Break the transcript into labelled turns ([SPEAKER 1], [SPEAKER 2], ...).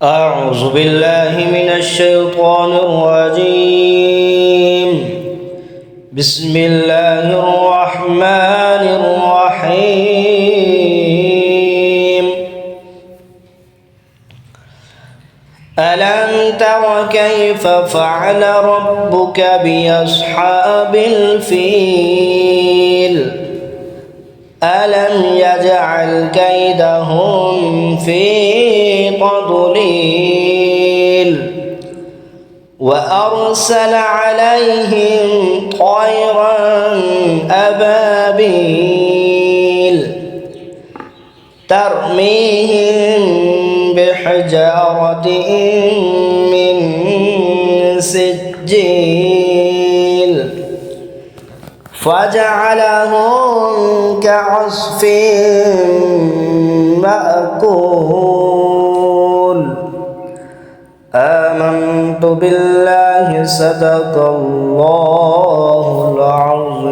[SPEAKER 1] أعوذ بالله من الشيطان الرجيم. بسم الله الرحمن الرحيم. ألم تر كيف فعل ربك بأصحاب الفيل ألم يجعل كيدهم في تضليل وأرسل عليهم طيرا أبابيل ترميهم بحجارة من سجيل فجعلهم كعصف مأكول. آمنت بالله صدق الله العظيم.